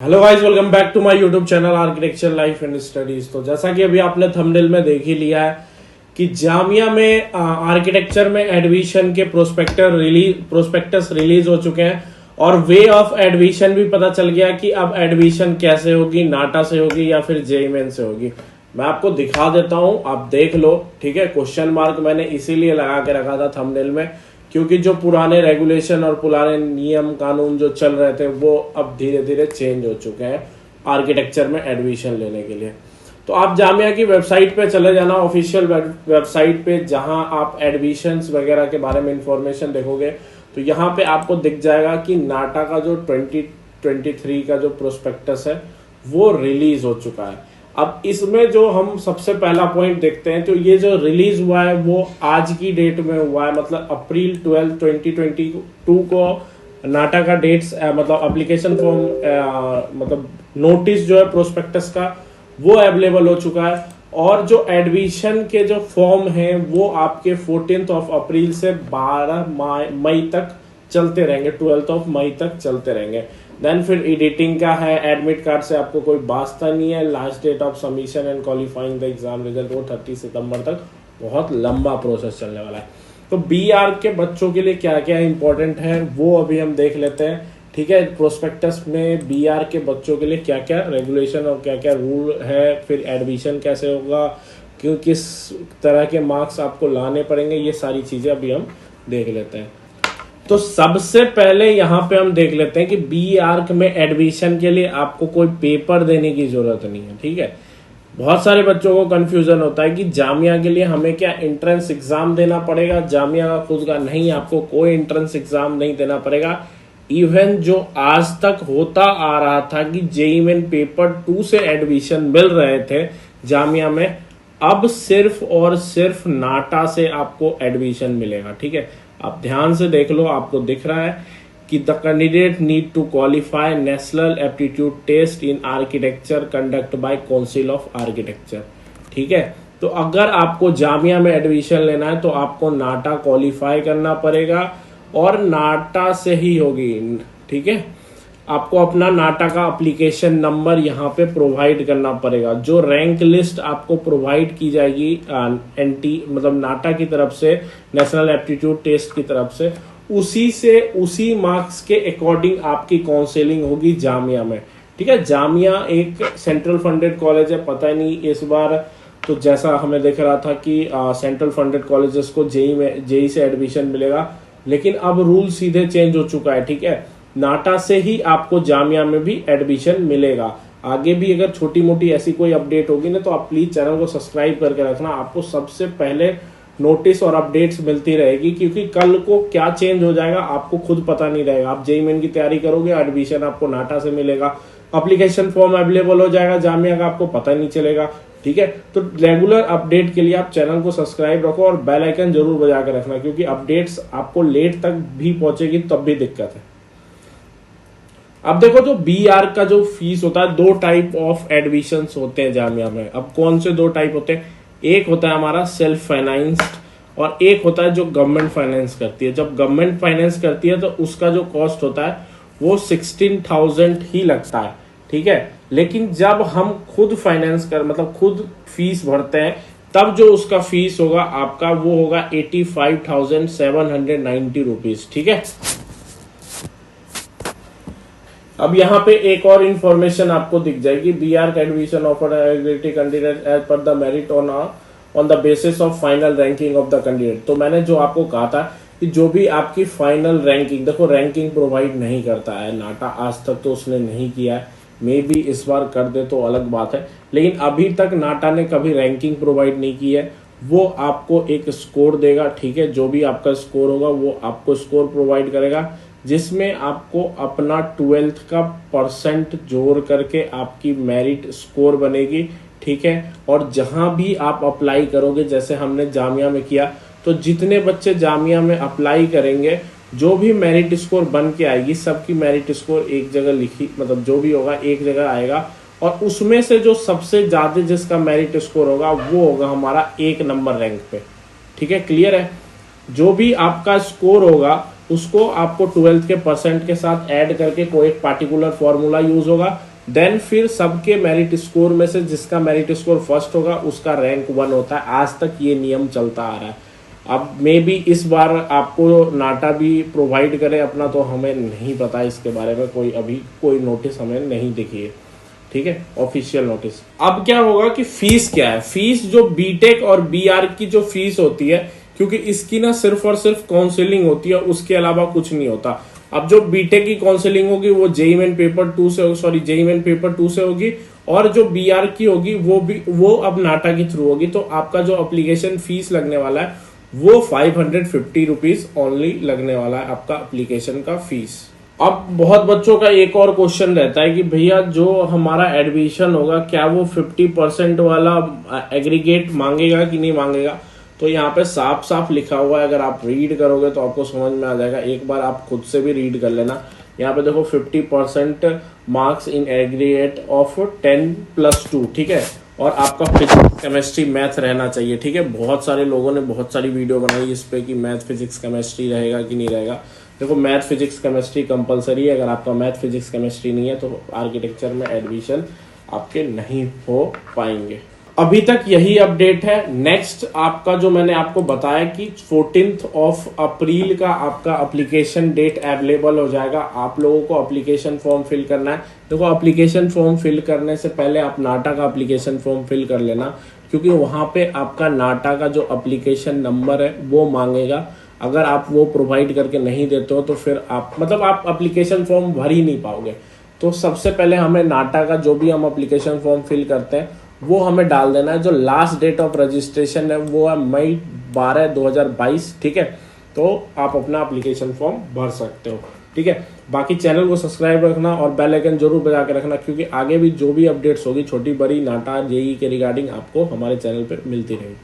Hello guys, welcome back to my YouTube channel architecture life and studies. तो जैसा कि अभी आपने थंबनेल में देख ही लिया है कि जामिया में आर्किटेक्चर में एडमिशन के प्रोस्पेक्टस रिलीज हो चुके हैं और वे ऑफ एडमिशन भी पता चल गया कि अब एडमिशन कैसे होगी, नाटा से होगी या फिर जेईई मेन से होगी। मैं आपको दिखा देता हूं, आप देख लो। ठीक है, क्वेश्चन मार्क मैंने इसीलिए लगा के रखा था थंबनेल में क्योंकि जो पुराने रेगुलेशन और पुराने नियम कानून जो चल रहे थे वो अब धीरे धीरे चेंज हो चुके हैं आर्किटेक्चर में एडमिशन लेने के लिए। तो आप जामिया की वेबसाइट पे चले जाना, ऑफिशियल वेबसाइट पे, जहां आप एडमिशन्स वगैरह के बारे में इंफॉर्मेशन देखोगे तो यहाँ पे आपको दिख जाएगा कि नाटा का जो 2023 का जो प्रोस्पेक्टस है वो रिलीज हो चुका है। अब इसमें जो हम सबसे पहला पॉइंट देखते हैं, तो ये जो रिलीज हुआ है वो आज की डेट में हुआ है, मतलब अप्रैल 12, 2022 को नाटा का डेट्स मतलब एप्लीकेशन फॉर्म मतलब नोटिस जो है प्रोस्पेक्टस का वो अवेलेबल हो चुका है। और जो एडमिशन के जो फॉर्म हैं वो आपके 14 अप्रैल से 12 मई तक चलते रहेंगे, 12 मई तक चलते रहेंगे। देन फिर एडिटिंग का है, एडमिट कार्ड से आपको कोई वास्ता नहीं है। Last date of submission and qualifying the exam result वो 30 सितंबर तक, बहुत लंबा प्रोसेस चलने वाला है। तो बीआर के बच्चों के लिए क्या क्या इंपॉर्टेंट है वो अभी हम देख लेते हैं। ठीक है, प्रोस्पेक्टस में बीआर के बच्चों के लिए क्या क्या रेगुलेशन और क्या क्या रूल है, फिर एडमिशन कैसे होगा, क्यों किस तरह के मार्क्स आपको लाने पड़ेंगे, ये सारी चीजें अभी हम देख लेते हैं। तो सबसे पहले यहाँ पे हम देख लेते हैं कि बी आर्क में एडमिशन के लिए आपको कोई पेपर देने की जरूरत नहीं है। ठीक है, बहुत सारे बच्चों को कंफ्यूजन होता है कि जामिया के लिए हमें क्या एंट्रेंस एग्जाम देना पड़ेगा। जामिया का खुद का नहीं, आपको कोई एंट्रेंस एग्जाम नहीं देना पड़ेगा। इवन जो आज तक होता आ रहा था कि जेईई मेन पेपर 2 से एडमिशन मिल रहे थे जामिया में, अब सिर्फ और सिर्फ नाटा से आपको एडमिशन मिलेगा। ठीक है, आप ध्यान से देख लो, आपको दिख रहा है कि the candidate need to qualify national aptitude test in architecture conduct by council of architecture. ठीक है, तो अगर आपको जामिया में एडमिशन लेना है तो आपको नाटा क्वालिफाई करना पड़ेगा और नाटा से ही होगी। ठीक है, आपको अपना नाटा का एप्लीकेशन नंबर यहाँ पे प्रोवाइड करना पड़ेगा। जो रैंक लिस्ट आपको प्रोवाइड की जाएगी एनटी मतलब नाटा की तरफ से, नेशनल एप्टीट्यूड टेस्ट की तरफ से, उसी मार्क्स के अकॉर्डिंग आपकी काउंसलिंग होगी जामिया में। ठीक है, जामिया एक सेंट्रल फंडेड कॉलेज है, पता नहीं इस बार तो जैसा हमें दिख रहा था कि सेंट्रल फंडेड कॉलेजेस को जेईई से एडमिशन मिलेगा, लेकिन अब रूल सीधे चेंज हो चुका है। ठीक है, नाटा से ही आपको जामिया में भी एडमिशन मिलेगा। आगे भी अगर छोटी मोटी ऐसी कोई अपडेट होगी ना तो आप प्लीज चैनल को सब्सक्राइब करके रखना, आपको सबसे पहले नोटिस और अपडेट्स मिलती रहेगी, क्योंकि कल को क्या चेंज हो जाएगा आपको खुद पता नहीं रहेगा। आप जेईई मेन की तैयारी करोगे, एडमिशन आपको नाटा से मिलेगा, एप्लीकेशन फॉर्म अवेलेबल हो जाएगा जामिया का, आपको पता नहीं चलेगा। ठीक है, तो रेगुलर अपडेट के लिए आप चैनल को सब्सक्राइब रखो और बेल आइकन जरूर बजा के रखना, क्योंकि अपडेट्स आपको लेट तक भी पहुंचेगी तब भी दिक्कत है। अब देखो, जो बी आर्क का जो फीस होता है, 2 टाइप ऑफ एडमिशंस होते हैं जामिया में। अब कौन से 2 टाइप होते हैं? एक होता है हमारा सेल्फ फाइनेंस्ड और एक होता है जो गवर्नमेंट फाइनेंस करती है। जब गवर्नमेंट फाइनेंस करती है तो उसका जो कॉस्ट होता है वो 16,000 ही लगता है। ठीक है, लेकिन जब हम खुद फाइनेंस कर मतलब खुद फीस भरते हैं तब जो उसका फीस होगा आपका वो होगा 85,790 रुपीज। ठीक है, अब यहाँ पे एक और इन्फॉर्मेशन आपको दिख जाएगी, B arch admission offer candidate as per the merit on the basis of final ranking of the candidate. तो मैंने जो आपको कहा था कि जो भी आपकी फाइनल रैंकिंग, देखो रैंकिंग प्रोवाइड नहीं करता है नाटा, आज तक तो उसने नहीं किया है, मे बी इस बार कर दे तो अलग बात है, लेकिन अभी तक नाटा ने कभी रैंकिंग प्रोवाइड नहीं की है। वो आपको एक स्कोर देगा। ठीक है, जो भी आपका स्कोर होगा वो आपको स्कोर प्रोवाइड करेगा, जिसमें आपको अपना 12th का परसेंट जोड़ करके आपकी मेरिट स्कोर बनेगी। ठीक है, और जहां भी आप अप्लाई करोगे, जैसे हमने जामिया में किया, तो जितने बच्चे जामिया में अप्लाई करेंगे, जो भी मेरिट स्कोर बन के आएगी, सबकी मेरिट स्कोर एक जगह लिखी, मतलब जो भी होगा एक जगह आएगा, और उसमें से जो सबसे ज्यादा जिसका मेरिट स्कोर होगा वो होगा हमारा 1 नंबर रैंक पे। ठीक है, क्लियर है? जो भी आपका स्कोर होगा उसको आपको 12th के परसेंट के साथ ऐड करके कोई एक पार्टिकुलर फॉर्मूला यूज होगा, देन फिर सबके मेरिट स्कोर में से जिसका मेरिट स्कोर फर्स्ट होगा उसका रैंक 1 होता है। आज तक ये नियम चलता आ रहा है। अब मे बी इस बार आपको नाटा भी प्रोवाइड करे अपना, तो हमें नहीं पता इसके बारे में, कोई अभी कोई नोटिस हमें नहीं दिखी है, ठीक है, ऑफिशियल नोटिस। अब क्या होगा कि फीस क्या है, फीस जो बीटेक और बीआर की जो फीस होती है, क्योंकि इसकी ना सिर्फ और सिर्फ काउंसलिंग होती है, उसके अलावा कुछ नहीं होता। अब जो बीटेक की काउंसलिंग होगी वो जेईई मेन पेपर 2 से, सॉरी जेईई मेन पेपर 2 से होगी, और जो बीआर की होगी वो अब नाटा के थ्रू होगी। तो आपका जो एप्लीकेशन फीस लगने वाला है वो 550 रुपीज ओनली लगने वाला है, आपका एप्लीकेशन का फीस। अब बहुत बच्चों का एक और क्वेश्चन रहता है कि भैया जो हमारा एडमिशन होगा क्या वो 50% वाला एग्रीगेट मांगेगा कि नहीं मांगेगा। तो यहाँ पे साफ साफ लिखा हुआ है, अगर आप रीड करोगे तो आपको समझ में आ जाएगा। एक बार आप खुद से भी रीड कर लेना। यहाँ पे देखो 50% मार्क्स इन एग्रीगेट ऑफ 10+2, ठीक है, और आपका फिजिक्स केमिस्ट्री मैथ रहना चाहिए, ठीक है। बहुत सारे लोगों ने बहुत सारी वीडियो बनाई इस पे कि मैथ फिजिक्स केमिस्ट्री रहेगा कि नहीं रहेगा। देखो मैथ फिजिक्स केमिस्ट्री कंपलसरी है। अगर आपका मैथ फिजिक्स केमिस्ट्री नहीं है तो आर्किटेक्चर में एडमिशन आपके नहीं हो पाएंगे। अभी तक यही अपडेट है। नेक्स्ट आपका जो मैंने आपको बताया कि 14 अप्रैल का आपका एप्लीकेशन डेट अवेलेबल हो जाएगा। आप लोगों को एप्लीकेशन फॉर्म फिल करना है। देखो एप्लीकेशन फॉर्म फिल करने से पहले आप नाटा का एप्लीकेशन फॉर्म फिल कर लेना, क्योंकि वहां पे आपका नाटा का जो एप्लीकेशन नंबर है वो मांगेगा। अगर आप वो प्रोवाइड करके नहीं देते हो तो फिर आप आप एप्लीकेशन फॉर्म भर ही नहीं पाओगे। तो सबसे पहले हमें नाटा का जो भी हम एप्लीकेशन फॉर्म फिल करते हैं वो हमें डाल देना है। जो लास्ट डेट ऑफ रजिस्ट्रेशन है वो है मई 12, 2022, ठीक है। तो आप अपना एप्लीकेशन फॉर्म भर सकते हो, ठीक है। बाकी चैनल को सब्सक्राइब रखना और बेल आइकन जरूर बजा के रखना, क्योंकि आगे भी जो भी अपडेट्स होगी छोटी बड़ी नाटा जेईई के रिगार्डिंग आपको हमारे चैनल पे मिलती रहेगी।